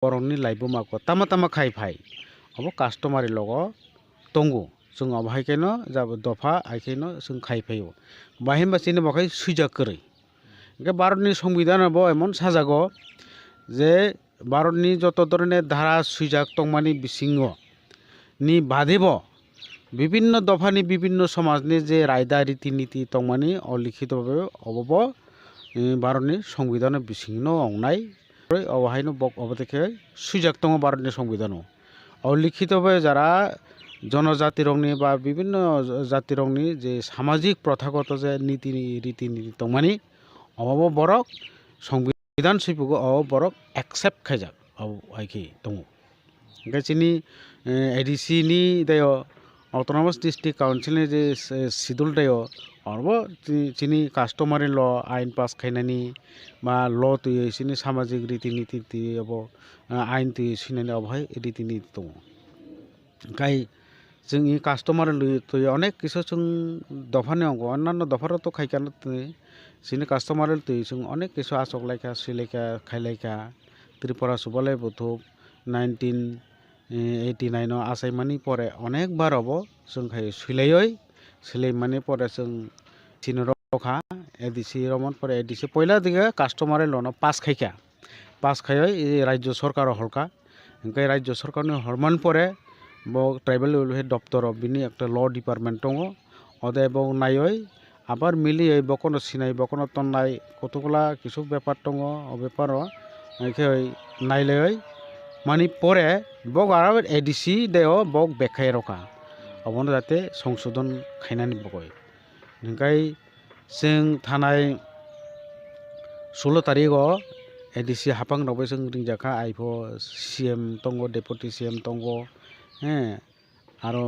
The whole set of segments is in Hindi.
borokni laibumako tama tama khai phai abo customary logo tongo जों अबहाय केनो जाब दफा आइकेनो जों खाइ फायो बाहिम बासिनो बखाय सुजा करै के भारतनि संविधान बो एमन साजागो जे भारतनि जत धरने धारा सुजाक तंमानि बिसिङो नि बादेबो विभिन्न दफानि विभिन्न समाजनि जे रायदा रीति नीति तंमानि अलिखितभावे अबबो भारतनि संविधान बिसिङनो अंनाय अबहायनो बक अबतेखे सुजाक तंग भारतनि संविधानो अलिखितभावे जारा जनजाति रंगनि बा विभिन्न जाति रंगनि जे सामाजिक प्रथागत जे नीति रीति नीति तंमानि अबाबो बरक संविधान सिपुगो अ बरक एक्सेप्ट खायजाक अब आइखि दङ गासिनि एडीसी नि दायो ऑटोनोमस डिस्ट्रिक्ट काउंसिल नि जे शिड्यूल दायो अरबो चिनि कास्टमारी ल आइन पास खायनानि बा ल तुय सिनि सामाजिक रीति नीति अब आइन तुय सिनानि अबहाय रीति नीति दङ गाय जोंनि कास्टमार तुय अनेक किसु जों दफानि अंग अन्नान्य दफार तो खायखानो सिनि कास्टमार तुय जों अनेक किसु आसक लायखा सिलायखा खायलायखा त्रिपुरा सुबालाय बुथुब 1989 आसायमानि परे अनेक बार अब जों खाय सिलायै सिलायमानि परे जों चिनो रखा एडीसी रमन परे एडीसी पहिला दिगे कास्टमार लन पास खायखा पास खायै राज्य सरकार हरका ओंखाय राज्य सरकारनि हरमान परे बो ट्राइबल वेलफेयर दफ्तर बिनि एक ल डिपार्टमेंट दङ अदे बो नायै आबार मिलियै बकोनो सिनाय बकोनो तन्नाय कतगला किसु बेपार दङ अ बेपार ओंखाय नायलै मानि परे बक आरो एडीसी देओ बक बेखाय रखा अबनो जाते संशोधन खायनानि बगय ओंखाय जों थानाय 16 तारिखो एडीसी हापां नबे जों रिंजाखा आइफो सीएम दङ डेपुटी सीएम दङ आरो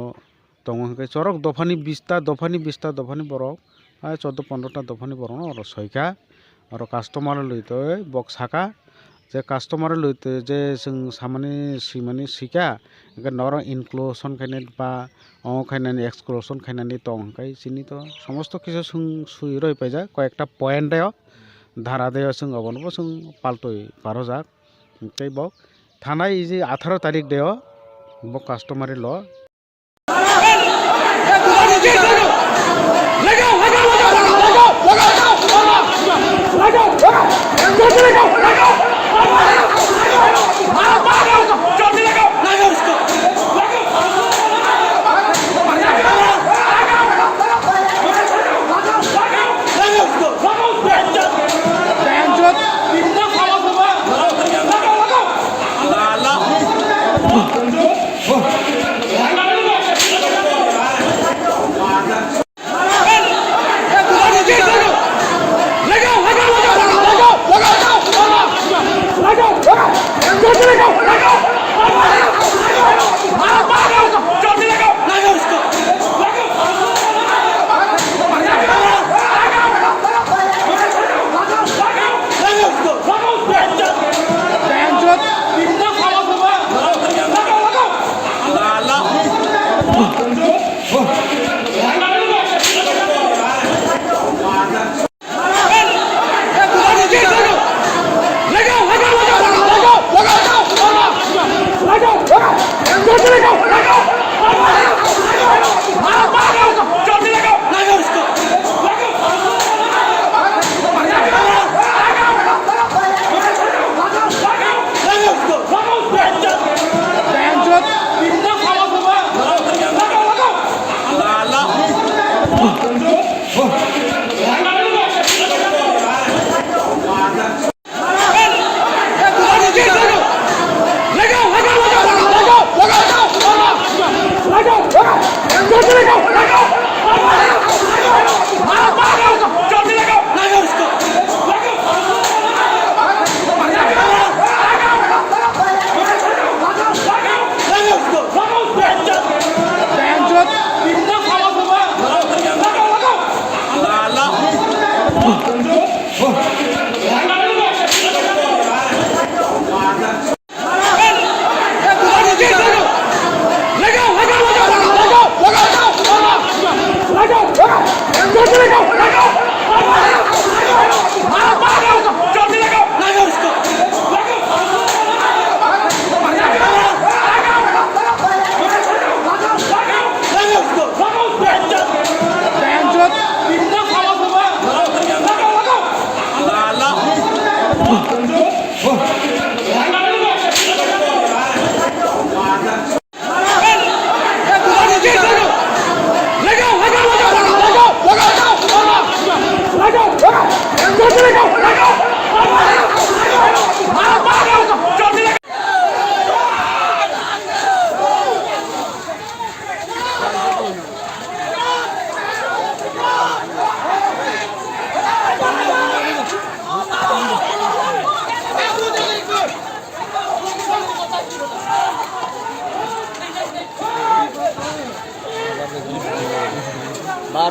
दङ चरक दफानि 20टा दफानि बरक 14-15टा दफानि बरक आरो सयखा आरो कास्टमार लइतो बक साका जे कास्टमार लइतो जे जों सामानि सिमानि सिका नर इनक्लुजन खायने बा अ खायनानि एक्सक्लुजन खायनानि दं खाय सिनि तो समस्त किसु सुइ रय पाइजा कयेकटा पॉइंट दायो धारा दायो जों अबनबो जों पाल्टय बारजाक ओंखाय बक थानाय जे 18 तारिख दायो बक कास्टमारी ल Let go!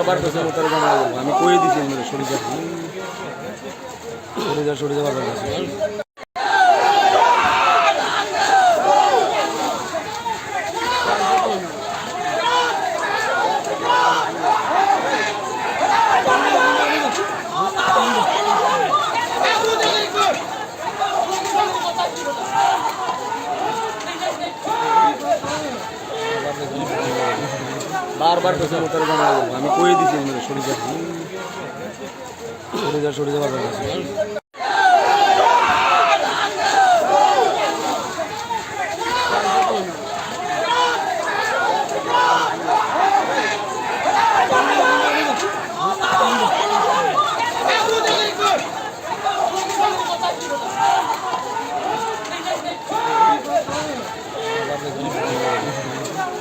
বারবার পেছনে উত্তরে জানা যাবো আমি কই দিছি আমরা সরে যা বারবার কাছে বারবার পেছনে উত্তরে জানা যাবো আমি কই দিছি আমরা সরে যা বারবার কাছে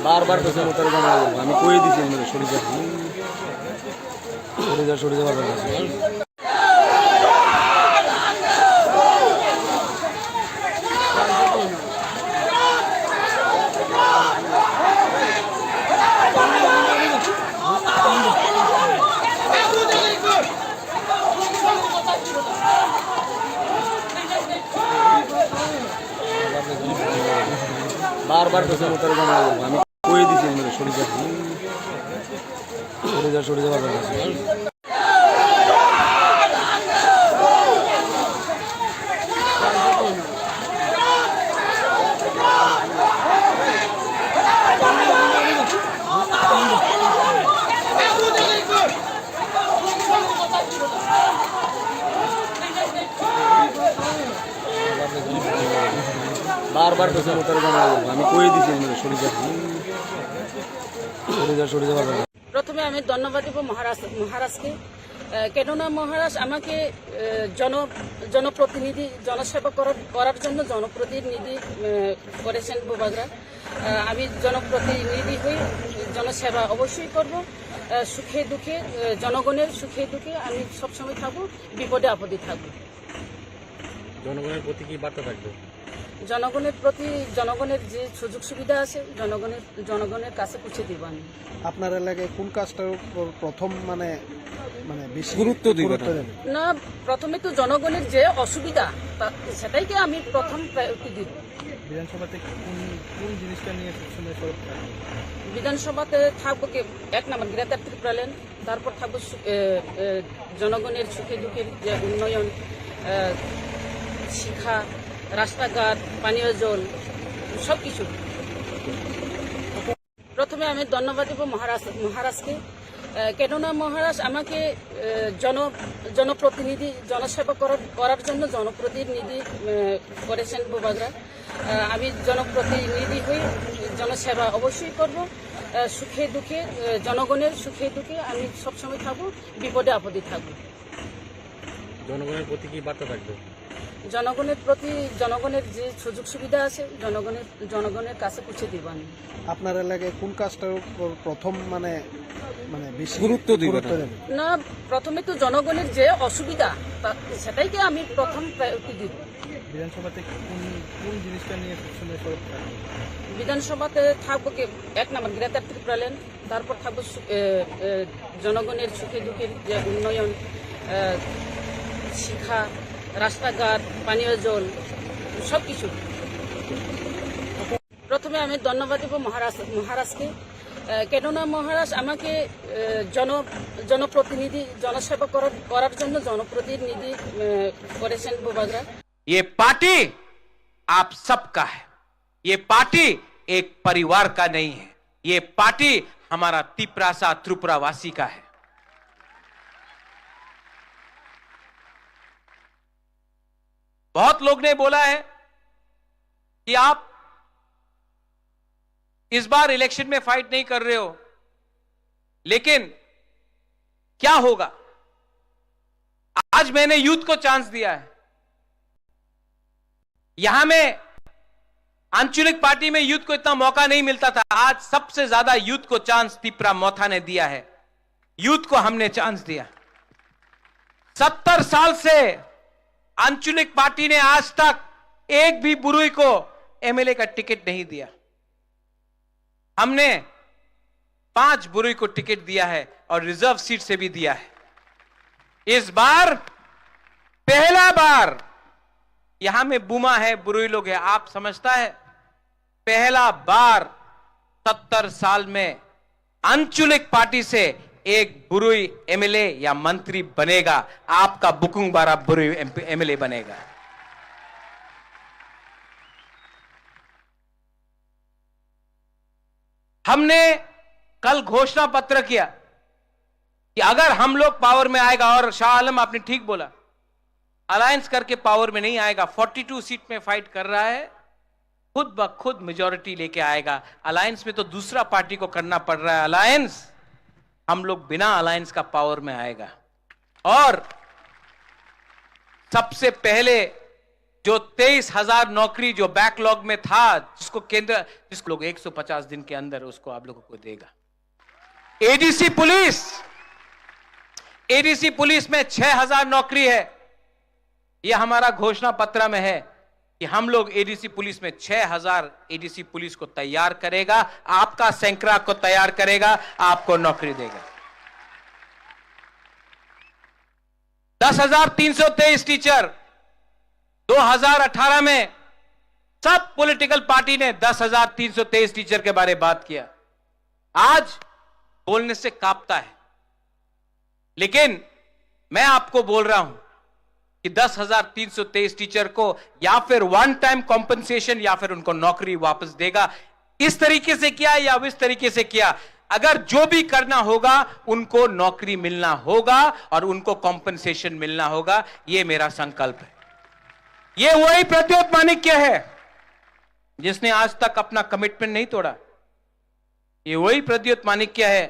বারবার পেছনে উত্তরে জানা যাবো আমি কই দিছি আমরা সরে যা বারবার কাছে বারবার পেছনে উত্তরে জানা যাবো আমি কই দিছি আমরা সরে যা বারবার কাছে বারবার পেছনে উত্তরে জানা যাবো আমি কই দিছি আমরা সরে যা বারবার কাছে প্রথমে আমি ধন্যবাদ দেব মহারাজকে, কেননা মহারাজ আমাকে জনপ্রতিনিধি জনসেবা করার জন্য জনপ্রতিনিধি করেছেন বুবাগরা। আমি জনপ্রতিনিধি হয়ে জনসেবা অবশ্যই করব। সুখে দুঃখে জনগণের সুখে দুঃখে আমি সবসময় থাকবো, বিপদে আপদে থাকবো। জনগণের প্রতি কি বার্তা থাকবে? জনগণের প্রতি জনগণের যে সুযোগ সুবিধা আছে জনগণের কাছে পৌঁছে দিব আমি। আপনার এলাকায় কোন কাজটার উপর প্রথম মানে বেশি গুরুত্ব দিবেন? না, প্রথমে তো জনগণের যে অসুবিধা সেটাইকে আমি প্রথম প্রায়োরিটি দিব। বিধানসভাতে কোন জিনিসটা নিয়ে সবসময় সরব থাকবে? বিধানসভাতে থাকবো কি, এক নম্বর গ্রেটার ত্রিপুরাল্যান্ড, তারপর থাকবো জনগণের সুখে দুঃখের যে উন্নয়ন, শিক্ষা, রাস্তাঘাট, পানীয় জল, সব কিছু। প্রথমে আমি ধন্যবাদ দেব মহারাজকে, কেননা মহারাজ আমাকে জনপ্রতিনিধি জনসেবা করার জন্য জনপ্রতিনিধি করেছেন বুবাগরা। আমি জনপ্রতিনিধি হয়ে জনসেবা অবশ্যই করব। সুখে দুঃখে জনগণের সুখে দুঃখে আমি সবসময় থাকবো, বিপদে আপদে থাকবো। জনগণের প্রতি কি বার্তা থাকবে? জনগণের প্রতি জনগণের যে সুযোগ সুবিধা আছে জনগণের কাছে পৌঁছে দিব আমি। আপনার এলাকায় কোন কাজটার উপর প্রথম মানে বেশি গুরুত্ব দিবেন? না, প্রথমে তো জনগণের যে অসুবিধা সেটাইকে আমি প্রথম প্রায়োরিটি দিব। বিধানসভাতে কোন জিনিসটা নিয়ে সবসময় সরব থাকবে? বিধানসভাতে থাকবো কি, এক নম্বর গ্রেটার ত্রিপুরাল্যান্ড, তারপর থাকবো জনগণের সুখে দুঃখের যে উন্নয়ন, শিক্ষা, রাস্তাঘাট, পানীয় জল, সব কিছু। প্রথমে আমি ধন্যবাদ দেব মহারাজকে, কেননা মহারাজ আমাকে জনপ্রতিনিধি জনসেবা করার জন্য জনপ্রতিনিধি করেছেন বুবাগরা। ये पार्टी आप सबका है, ये पार्टी एक परिवार का नहीं है, ये पार्टी हमारा तिपरासा त्रिपुरावासी का है। बहुत लोग ने बोला है कि आप इस बार इलेक्शन में फाइट नहीं कर रहे हो, लेकिन क्या होगा? आज मैंने यूथ को चांस दिया है। यहां में आंचलिक पार्टी में यूथ को इतना मौका नहीं मिलता था, आज सबसे ज्यादा यूथ को चांस तिपरा मोथा ने दिया है। यूथ को हमने चांस दिया। 70 साल से आंचलिक पार्टी ने आज तक एक भी बुरुई को एमएलए का टिकट नहीं दिया। हमने 5 बुरुई को टिकट दिया है और रिजर्व सीट से भी दिया है। इस बार पहला बार यहां में बुमा है, बुरुई लोग है, आप समझता है पहला बार 70 साल में आंचलिक पार्टी से एक बुरुई एमएलए या मंत्री बनेगा। आपका बुकुंग बारा बुरुई एमएलए बनेगा। हमने कल घोषणा पत्र किया कि अगर हम लोग पावर में आएगा, और शाह आलम आपने ठीक बोला, अलायंस करके पावर में नहीं आएगा, 42 सीट में फाइट कर रहा है, खुद ब खुद मेजॉरिटी लेके आएगा। अलायंस में तो दूसरा पार्टी को करना पड़ रहा है अलायंस, हम लोग बिना अलायंस का पावर में आएगा। और सबसे पहले जो 23,000 नौकरी जो बैकलॉग में था, जिसको केंद्र, जिसको लोग 150 दिन के अंदर उसको आप लोगों को देगा। एडीसी पुलिस में 6,000 नौकरी है। यह हमारा घोषणा पत्र में है कि हम लोग एडीसी पुलिस में 6,000 एडीसी पुलिस को तैयार करेगा, आपका सैंकड़ा को तैयार करेगा, आपको नौकरी देगा। 10,323 टीचर 2018 में सब पॉलिटिकल पार्टी ने 10,323 टीचर के बारे में बात किया। आज बोलने से कांपता है, लेकिन मैं आपको बोल रहा हूं कि 10,323 टीचर को या फिर वन टाइम कॉम्पनसेशन या फिर उनको नौकरी वापस देगा। इस तरीके से किया या इस तरीके से किया, अगर जो भी करना होगा उनको नौकरी मिलना होगा और उनको कॉम्पनसेशन मिलना होगा। यह मेरा संकल्प है। यह वही प्रद्योत माणिक्य है जिसने आज तक अपना कमिटमेंट नहीं तोड़ा। यह वही प्रद्योत माणिक्य है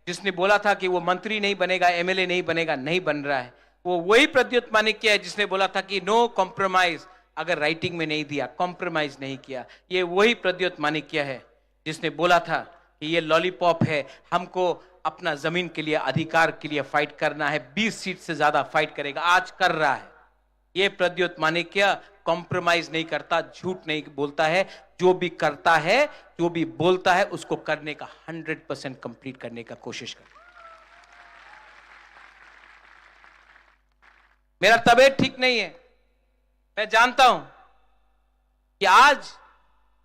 जिसने बोला था कि वो मंत्री नहीं बनेगा, एमएलए नहीं बनेगा, नहीं बन रहा है। वो वही प्रद्योत माणिक्य है जिसने बोला था कि नो कॉम्प्रोमाइज, अगर राइटिंग में नहीं दिया, कॉम्प्रोमाइज नहीं किया। ये वही प्रद्योत माणिक्य है जिसने बोला था कि ये लॉलीपॉप है, हमको अपना जमीन के लिए, अधिकार के लिए फाइट करना है, 20 सीट से ज्यादा फाइट करेगा। आज कर रहा है। ये प्रद्योत माणिक्य कॉम्प्रोमाइज नहीं करता, झूठ नहीं बोलता है। जो भी करता है, जो भी बोलता है, उसको करने का 100% कंप्लीट करने का कोशिश करता है। मेरा तबीयत ठीक नहीं है, मैं जानता हूं कि आज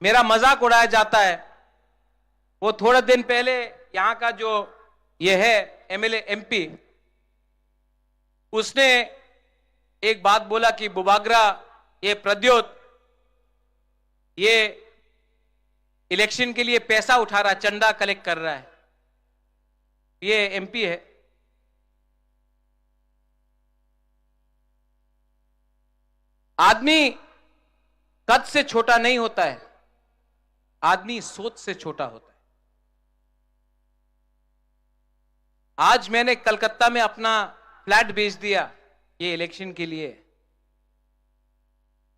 मेरा मजाक उड़ाया जाता है। वो थोड़े दिन पहले यहां का जो ये है एमएलए एमपी, उसने एक बात बोला कि बुबागरा, ये प्रद्योत, ये इलेक्शन के लिए पैसा उठा रहा है, चंदा कलेक्ट कर रहा है। ये एमपी है। आदमी कद से छोटा नहीं होता है, आदमी सोच से छोटा होता है। आज मैंने कलकत्ता में अपना फ्लैट बेच दिया ये इलेक्शन के लिए।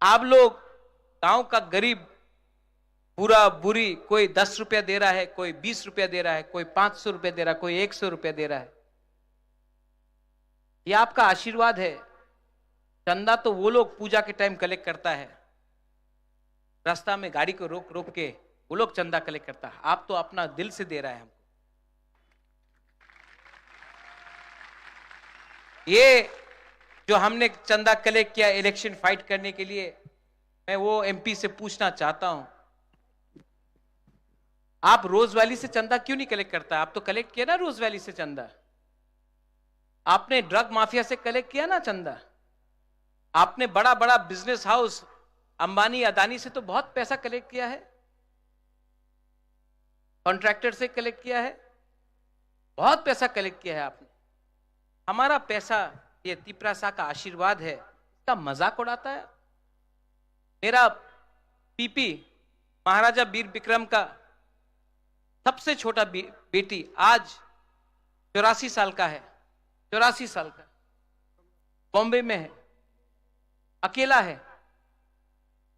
आप लोग गांव का गरीब, बुरा बुरी, कोई 10 रुपया दे रहा है, कोई 20 रुपया दे रहा है, कोई 500 रुपया दे रहा है, कोई 100 रुपया दे रहा है। ये आपका आशीर्वाद है। चंदा तो वो लोग पूजा के टाइम कलेक्ट करता है, रास्ता में गाड़ी को रोक रोक के वो लोग चंदा कलेक्ट करता है। आप तो अपना दिल से दे रहा है हमको। ये जो हमने चंदा कलेक्ट किया इलेक्शन फाइट करने के लिए, मैं वो एमपी से पूछना चाहता हूं, आप रोज वैली से चंदा क्यों नहीं कलेक्ट करता? आप तो कलेक्ट किया ना रोज वैली से चंदा। आपने ड्रग माफिया से कलेक्ट किया ना चंदा। आपने बड़ा बड़ा बिजनेस हाउस अंबानी अदानी से तो बहुत पैसा कलेक्ट किया है, कॉन्ट्रैक्टर से कलेक्ट किया है, बहुत पैसा कलेक्ट किया है आपने। हमारा पैसा ये तिपरासा का आशीर्वाद है, इसका मजाक उड़ाता है। मेरा पीपी महाराजा वीर विक्रम का सबसे छोटा बेटी आज 84 साल का है, 84 साल का, बॉम्बे में है, अकेला है,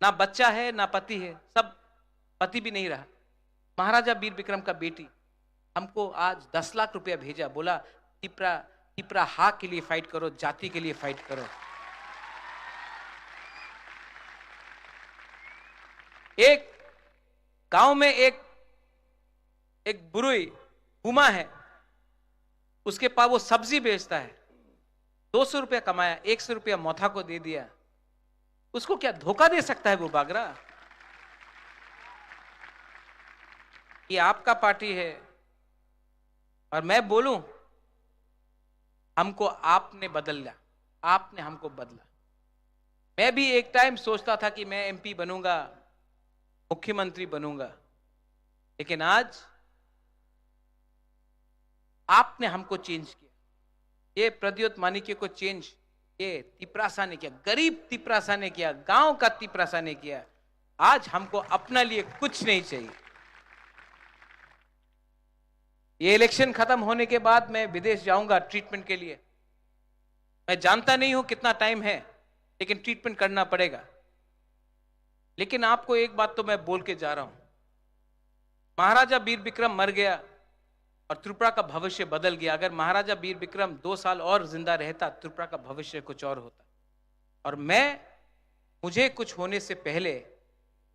ना बच्चा है ना पति है, सब पति भी नहीं रहा। महाराजा वीर विक्रम का बेटी हमको आज 10 लाख रुपया भेजा, बोला तिपरा हा के लिए फाइट करो, जाति के लिए फाइट करो। एक गांव में एक बुरुई घूमा है, उसके पास वो सब्जी बेचता है, 200 रुपया कमाया, 100 रुपया मोथा को दे दिया, उसको क्या धोखा दे सकता है वो बागरा? ये आपका पार्टी है। और मैं बोलूं, हमको आपने बदला, आपने हमको बदला। मैं भी एक टाइम सोचता था कि मैं एमपी बनूंगा, मुख्यमंत्री बनूंगा, लेकिन आज आपने हमको चेंज किया। ये प्रद्योत मानिक्य को चेंज ये तिपरासा ने किया, गरीब तिपरासा ने किया, गांव का तिपरासा ने किया। आज हमको अपना लिए कुछ नहीं चाहिए। ये इलेक्शन खत्म होने के बाद मैं विदेश जाऊंगा ट्रीटमेंट के लिए। मैं जानता नहीं हूं कितना टाइम है, लेकिन ट्रीटमेंट करना पड़ेगा। लेकिन आपको एक बात तो मैं बोल के जा रहा हूं, महाराजा वीर विक्रम मर गया और त्रिपुरा का भविष्य बदल गया। अगर महाराजा वीर विक्रम 2 साल और जिंदा रहता, त्रिपुरा का भविष्य कुछ और होता। और मुझे कुछ होने से पहले,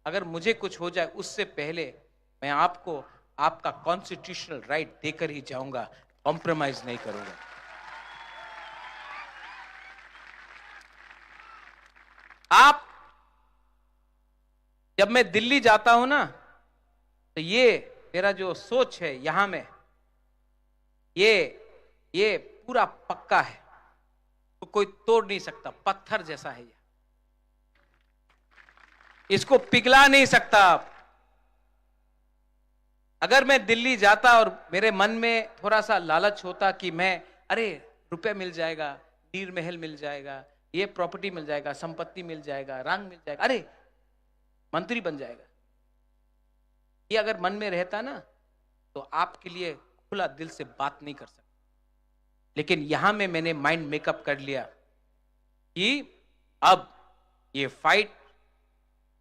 अगर मुझे कुछ हो जाए उससे पहले, मैं आपको आपका कॉन्स्टिट्यूशनल राइट देकर ही जाऊंगा, कॉम्प्रोमाइज नहीं करूंगा। आप जब मैं दिल्ली जाता हूं ना, तो ये मेरा जो सोच है यहां में, ये पूरा पक्का है, तो कोई तोड़ नहीं सकता, पत्थर जैसा है ये, इसको पिघला नहीं सकता आप। अगर मैं दिल्ली जाता और मेरे मन में थोड़ा सा लालच होता कि मैं, अरे रुपए मिल जाएगा, नीर महल मिल जाएगा, ये प्रॉपर्टी मिल जाएगा, संपत्ति मिल जाएगा, रंग मिल जाएगा, अरे मंत्री बन जाएगा, ये अगर मन में रहता ना, तो आपके लिए खुला दिल से बात नहीं कर सकता। लेकिन यहां में मैंने माइंड मेकअप कर लिया कि अब ये फाइट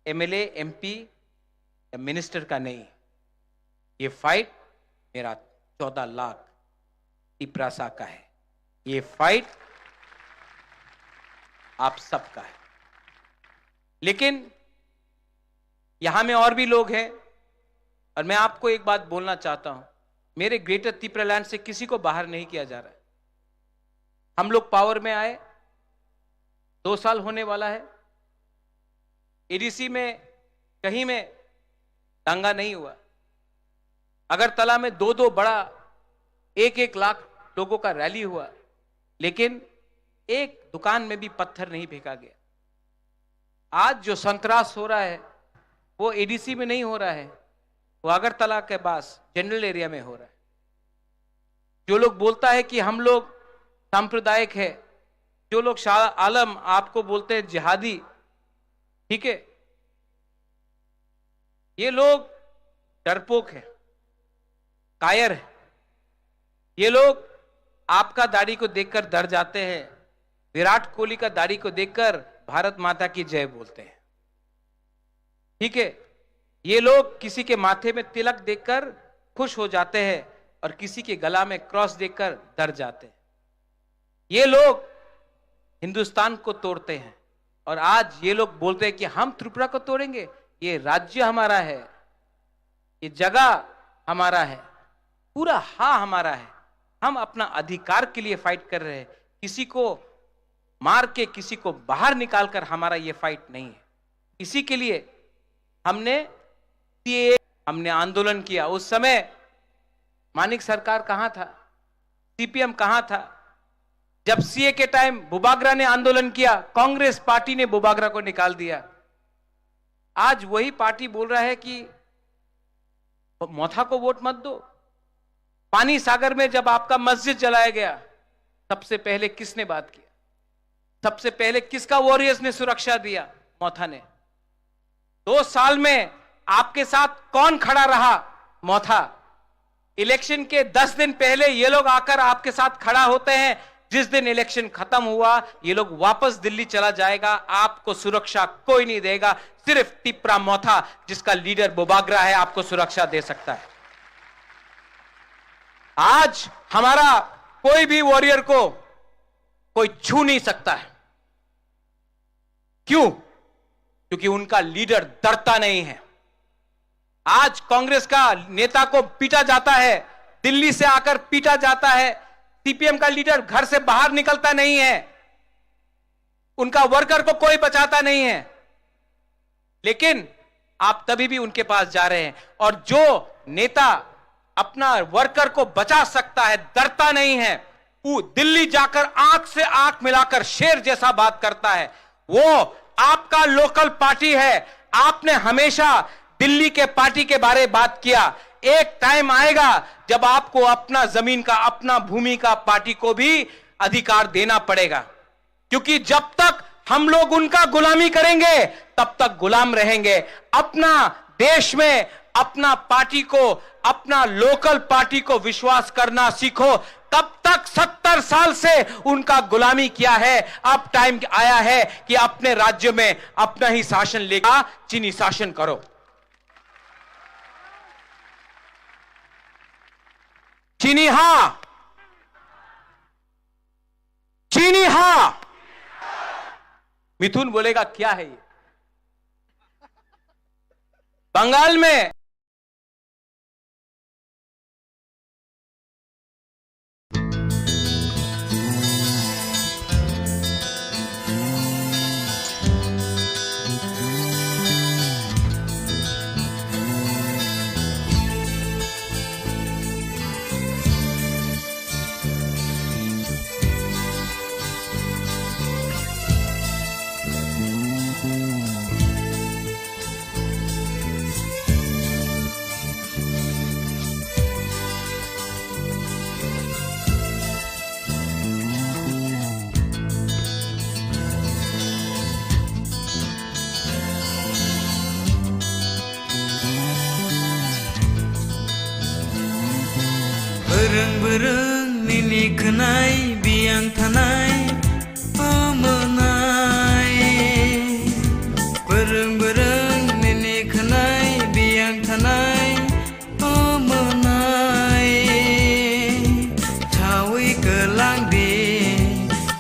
एमएलए, एमपी या मिनिस्टर का नहीं, ये फाइट मेरा 14 लाख तिपरासा का है। ये फाइट आप सबका है। लेकिन यहां में और भी लोग हैं, और मैं आपको एक बात बोलना चाहता हूं, मेरे ग्रेटर त्रिपुरा लैंड से किसी को बाहर नहीं किया जा रहा है। हम लोग पावर में आए, 2 साल होने वाला है, एडीसी में कहीं में दंगा नहीं हुआ। अगरतला में 2 बड़ा 1-1 लाख लोगों का रैली हुआ, लेकिन एक दुकान में भी पत्थर नहीं फेंका गया। आज जो संतरास हो रहा है वो एडीसी में नहीं हो रहा है, वो अगरतला के पास जनरल एरिया में हो रहा है। जो लोग बोलता है कि हम लोग सांप्रदायिक है, जो लोग शाह आलम आपको बोलते हैं जिहादी, ठीक है, ये लोग डरपोक है, कायर है। ये लोग आपका दाढ़ी को देखकर डर जाते हैं, विराट कोहली का दाढ़ी को देखकर भारत माता की जय बोलते हैं, ठीक है। ये लोग किसी के माथे में तिलक देखकर खुश हो जाते हैं और किसी के गला में क्रॉस देखकर डर जाते हैं। ये लोग हिंदुस्तान को तोड़ते हैं, और आज ये लोग बोलते हैं कि हम त्रिपुरा को तोड़ेंगे। ये राज्य हमारा है, ये जगह हमारा है, पूरा हाँ हमारा है। हम अपना अधिकार के लिए फाइट कर रहे हैं, किसी को मार के, किसी को बाहर निकालकर हमारा ये फाइट नहीं है। इसी के लिए हमने आंदोलन किया। उस समय मानिक सरकार कहां था, सीपीएम कहां था? जब सीए के टाइम बुबागरा ने आंदोलन किया, कांग्रेस पार्टी ने बुबागरा को निकाल दिया। आज वही पार्टी बोल रहा है कि मोथा को वोट मत दो। पानी सागर में जब आपका मस्जिद जलाया गया, सबसे पहले किसने बात किया? सबसे पहले किसका वॉरियर्स ने सुरक्षा दिया? मोथा ने। 2 साल में आपके साथ कौन खड़ा रहा? मोथा। इलेक्शन के 10 दिन पहले ये लोग आकर आपके साथ खड़ा होते हैं। जिस दिन इलेक्शन खत्म हुआ, ये लोग वापस दिल्ली चला जाएगा, आपको सुरक्षा कोई नहीं देगा, सिर्फ तिपरा मोथा, जिसका लीडर बुबागरा है, आपको सुरक्षा दे सकता है। आज हमारा कोई भी वॉरियर को कोई छू नहीं सकता है। क्यों? क्योंकि उनका लीडर डरता नहीं है। आज कांग्रेस का नेता को पीटा जाता है, दिल्ली से आकर पीटा जाता है, सीपीएम का लीडर घर से बाहर निकलता नहीं है, उनका वर्कर को कोई बचाता नहीं है, लेकिन आप तभी भी उनके पास जा रहे हैं। और जो नेता अपना वर्कर को बचा सकता है, डरता नहीं है, वो दिल्ली जाकर आंख से आंख मिलाकर शेर जैसा बात करता है, वो आपका लोकल पार्टी है। आपने हमेशा दिल्ली के पार्टी के बारे में बात किया, एक टाइम आएगा जब आपको अपना जमीन का, अपना भूमि का पार्टी को भी अधिकार देना पड़ेगा, क्योंकि जब तक हम लोग उनका गुलामी करेंगे तब तक गुलाम रहेंगे। अपना देश में अपना पार्टी को, अपना लोकल पार्टी को विश्वास करना सीखो। तब तक 70 साल से उनका गुलामी किया है, अब टाइम आया है कि अपने राज्य में अपना ही शासन लेकर चीनी शासन करो। चीनी हां, चीनी हां। मिथुन बोलेगा क्या है ये? बंगाल में Bereng-bereng nini kenai biang tanai pemenai. Bereng-bereng nini kenai biang tanai pemenai. Cawi kelang di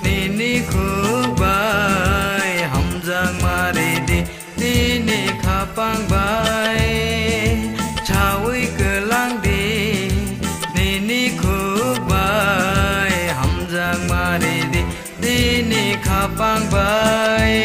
nini kubai hamzang mari di nini kapang bai. Cawi kelang di Dini kapang bai.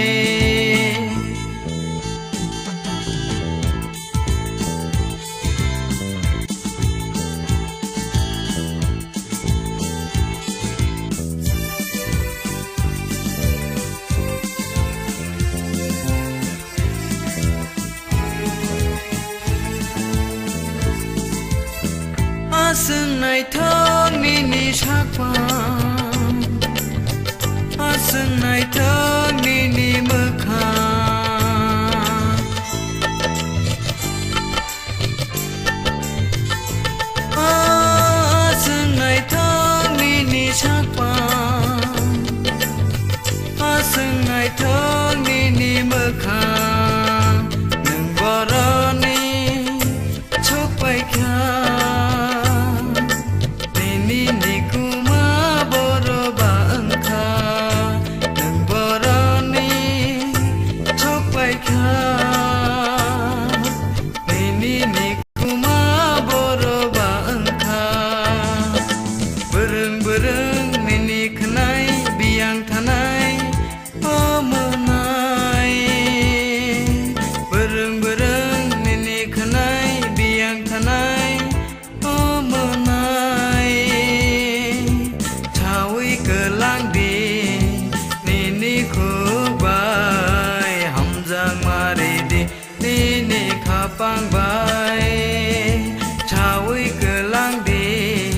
Aseng nai thong nini sakpang. Aseng nai thong nini mekhang. Aseng nai thong nini sakpang. Aseng nai thong nini mekhang. Nung boroni chok pai khyang. Nini nikuma boro bangkha. Bereng-bereng nini kenai biang tanai pemenai. Bereng-bereng nini kenai biang tanai pemenai. Cawi kelang di nini kubai hamzang mari di nini kapang bai. Cawi kelang di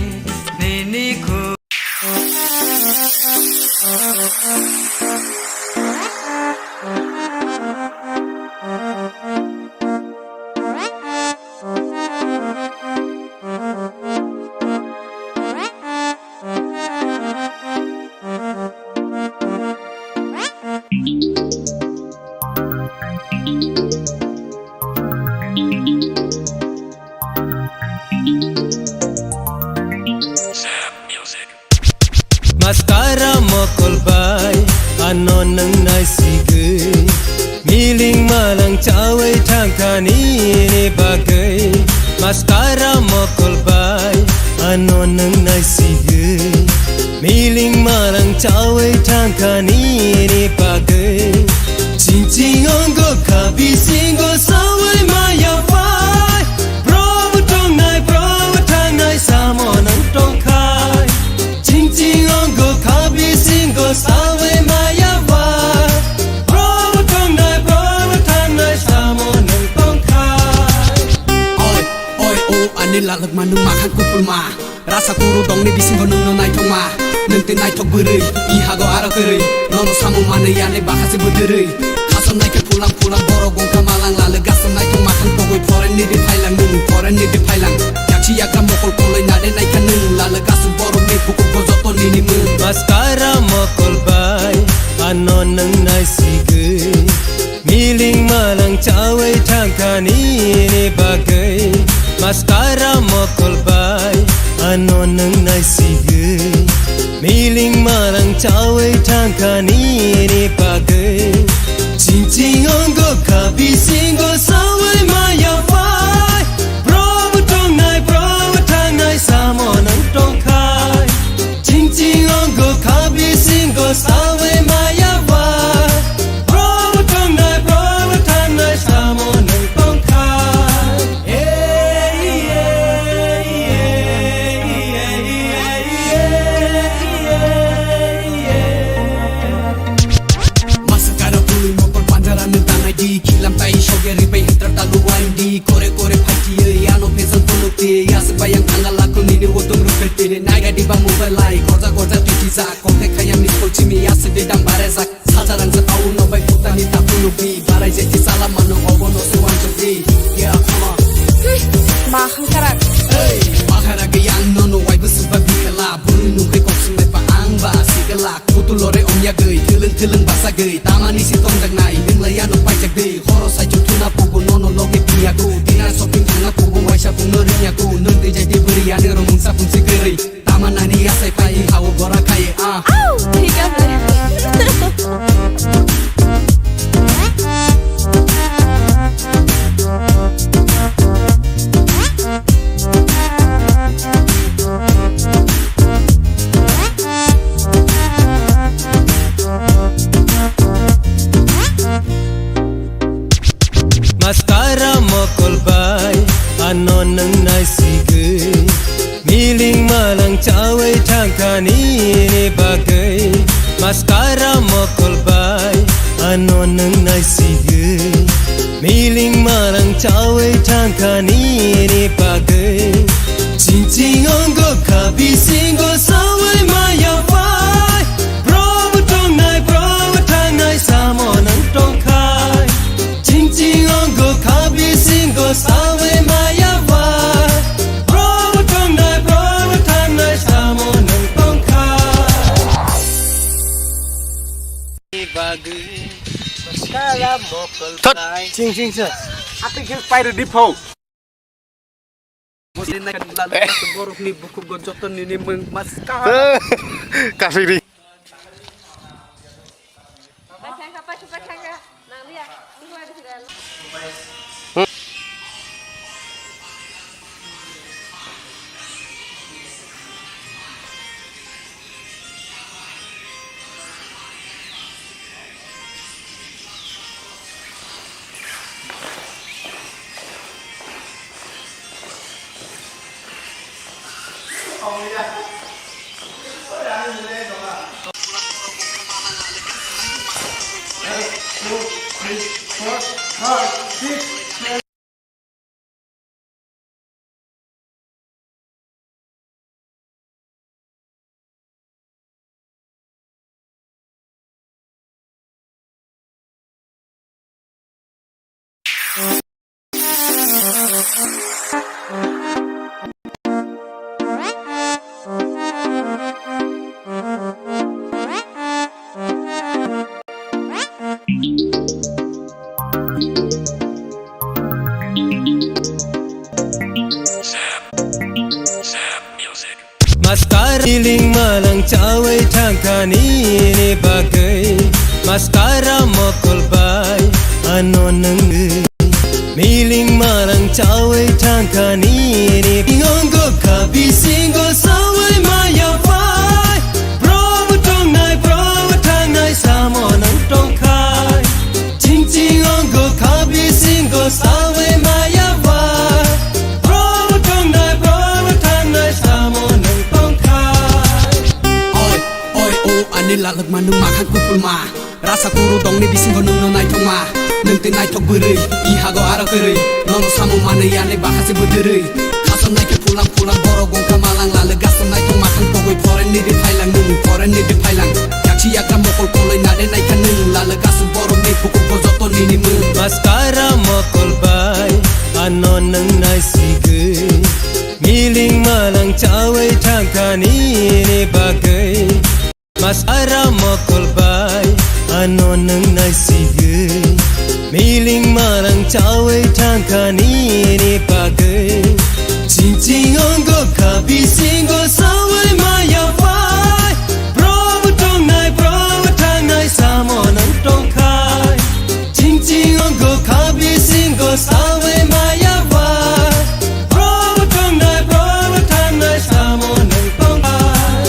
nini ku. Maskara mokol bai ano nang naisige miling malang cawe tangkani ni bagai. Maskara mokol bai ano nang naisige miling marang cawe tangkani ni pagai cincin ongo kabi singo sawai maya fai bro tong nai samo nang tong kai cincin ongo kabi singo sawai maya fai bro tong nai samo nang tong kai oi oi o anil lalak manu makan kupul ma rasa kuru dong ni bising gonung no nai thong ma nang te nai thok beurei i hago ara kerei nono samu mane yane bakase beurei khasam nai ke pulang boro gong kamalang lale gasam nai thong makan pogoi foreign ni de phailang nung foreign ni de phailang yachi yakam mokol koloi nade nai kanung lale gasam boro me buku ko joto ni ni mun maskara mokol bai ano nang nai sige miling malang cawe tangkani ni bagai maskara mokol bai ano nang nai sige miling malang cawe tangkani ni bagai cincin ongo kabi singo sawai maya fai bro tong nai samo nang tong kai cincin ongo kabi singo sawai maya fai bro tong nai samo nang tong kai masakara pului mokol panjara nang tanai di kilam tai shogeri bai hintar talu wain di kore kore phati yano pesan tonokte yas bayang tanggal laku nini wotong rupete naga di ba mobile lai gorja titiza konte khayam ni kolchimi yas de dam barezak sajarang sa tau no bai putani tapunu bi barai jeti salam mano obono se wan jodi ya come on ma hangkarak hey mahara ge yang nono wai busu ba bikala bulu nu ke kopsum de pa ang ba sigala kutulore omya gei thileng basa gei tamani si tong dang nai ning laya no pai jak dei horo sai chu tuna pogo nono loge piya go dina shopping thanga pogo waisa pung norinya go nun de jai de beri ane romung sa pung sigeri tamanani asai pai hawo gora kai au ঠিক আছে maskara mokol bai ano nang nai sige miling malang cawe tangkani ni bagai maskara mokol bai ano nang nai sige miling malang cawe tangkani ni bagai cincin ongo kabi singo sawai maya fai bro tong nai samo nang tong kai cincin ongo kabi singo sawai maya fai bro tong nai samo nang tong kai bagai maskara mokol bai Ching ching sir. Ate kil pai de dipho. Muslim na lalu sa borok ni buku gonjoton ni mung maskara Kasih maskara miling malang cawe tangkani ni bagai maskara mokol bai ano nang miling malang cawe tangkani ni ngonggo kabi singo manung makan kupul ma rasa kuru dong ni bising ko nung nai thong ma nung te nai thok beurei iha go ara keurei nono samu mane yane bahase beurei kason nai ke pulang boro gongka malang lale gason nai thong makan pogoi foreign ni de thailang nung foreign ni de thailang yakchi yakra mokol koloi nade nai kan nung lale gason boro me pukul ko joto ni ni mu maskara mokol bai ano nang nai sigei miling malang cawe thangkani ni bagai maskara mokol bai ano nang nai sigei miling malang cawe thangkani ni bagai cincin onggo kabi singgo sawai maya pai bro tong nai samo nang tong kai cincin onggo kabi singgo sawai maya pai bro tong nai samo nang tong kai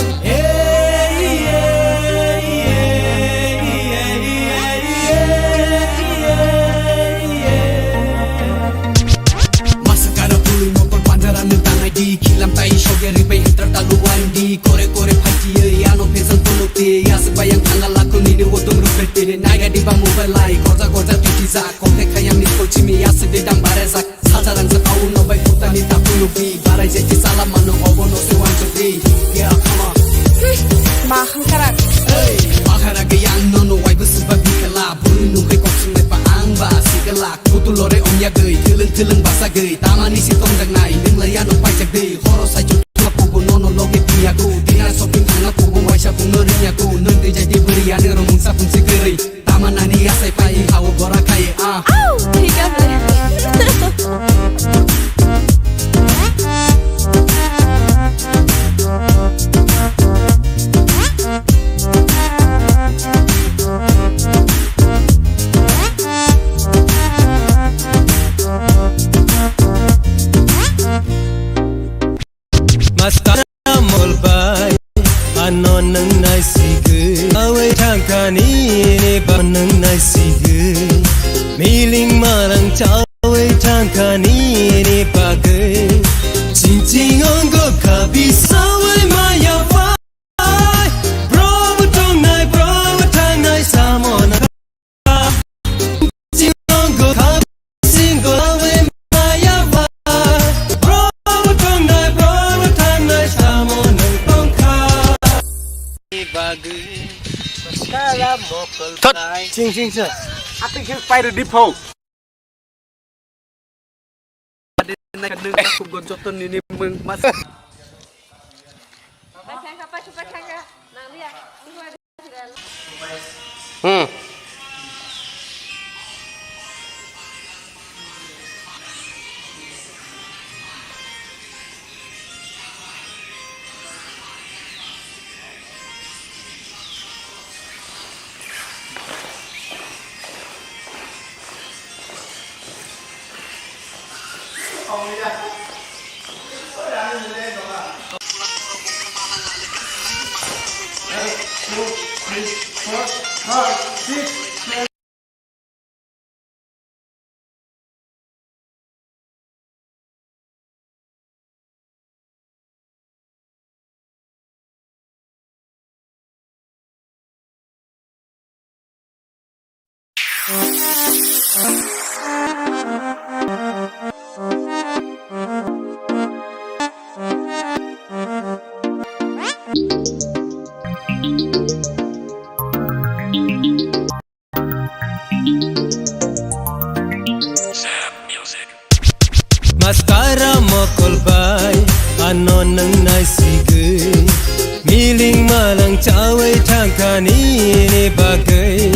masakara pului mokol panjara nung tangai di kilam tai shogeri bai hitra talu wandi kore phaiti ye ano pesan tolote ya sebayang tanggal laku ni odong rupete naga di ba mobile lai goja tutiza konte khayam ni kolchimi ya se dedam bareza sajarang sa tau no bai putani tapulu bi barai jeti salam manu obono se wanjoti ya come on Mahang karak. hey bahara ge yang nono wai bu sebab bikala bulu nu kai koksim mai pa ang ba sigala kutulore omya gei tileng basa gei tamani si tong jang nai ning la ya no pai jak dei horo sai ju pugu nono loge pia go dina shopping thanga pugu waisa puno rinya go nung de jadi beri ya ning romung sapun sigeri tamanani ya sai pai hawo bora kai Au, ठीक है maskara mol bai ano nang nai sigei awe thangkani ni ba nang nai sigei miling malang cawe thangkani ni bagai cincin onggo kabi sawai maya pai bro tong nai samo nang cincin onggo kabi singgo awe maya pai bro tong nai samo nang tong kai bagai maskara mokol bai Ching sir. Ati kil pai di phau. Ade na kadung aku gojoton ini meng mas. maskara mokol bai ano nang nai sigei miling malang cawe thangkani ni bagai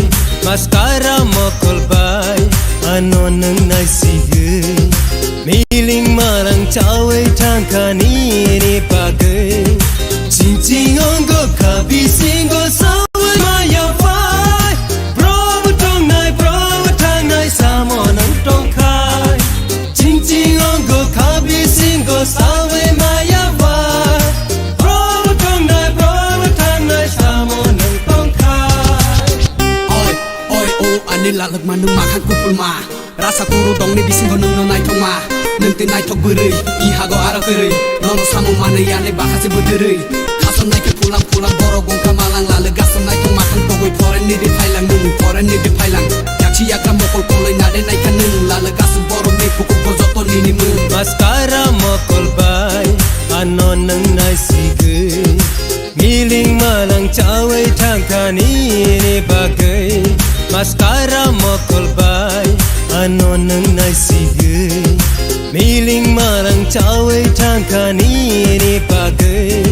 maskara mokol bai ano nang nai sigei miling malang cawe thangkani ni bagai cincin onggo kabi singgo sawai maya pai bro tong nai samo nang tong kai cincin onggo kabi singgo sawai maya pai bro tong nai samo nang tong kai oi ani lalak manung makan kupul ma rasa kuru dong ni bising ko nung nai thong ma nung te nai thok beurei iha go ara keurei nono samu mane yane bahase beurei kason nai ke pulang boro gongka malang lale gason nai thong makan goi foreign ni de phailang nung foreign ni de phailang yakchi yakra mokol koloi na de nai kan nung lala gasu boro me puku ko joto ni ni mun maskara mokol bai ano nang nai sigai miling malang chawai thangkani ni bagai maskara mokol bai ano nang nai sigai miling malang chawai thangkani ni bagai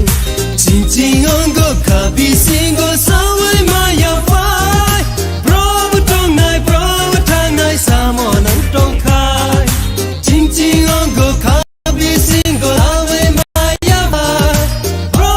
ching ching ongo kabi singo sawai maya pai bro tong nai samo nang tong khai ching ching ongo kabi singo sawai maya pai bro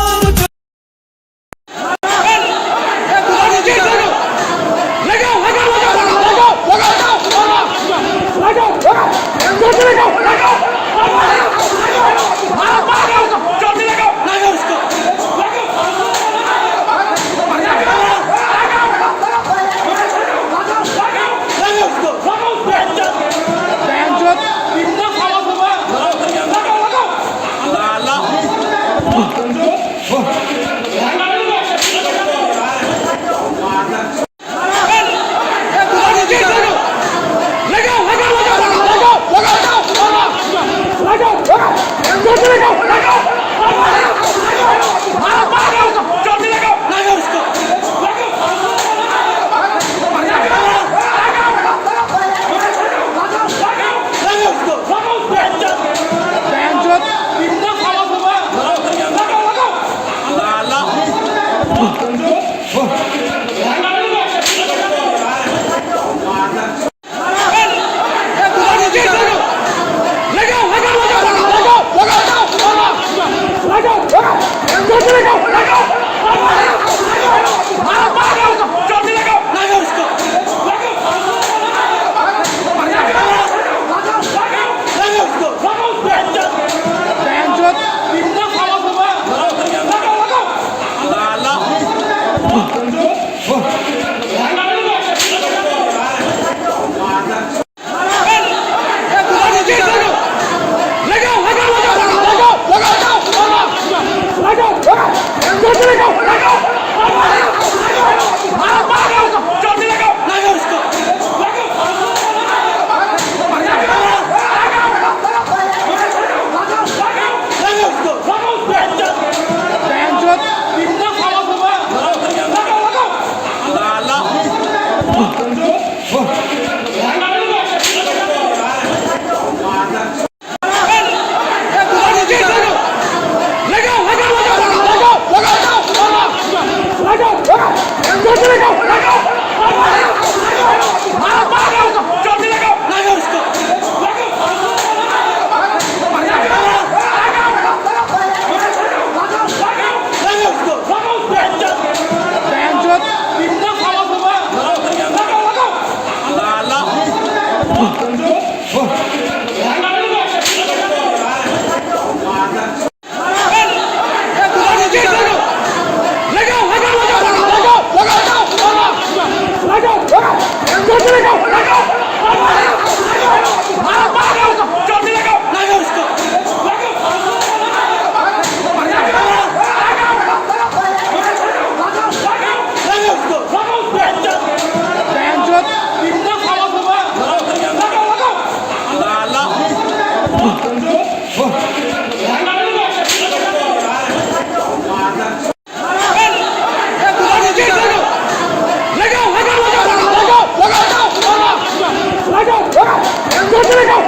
Let go!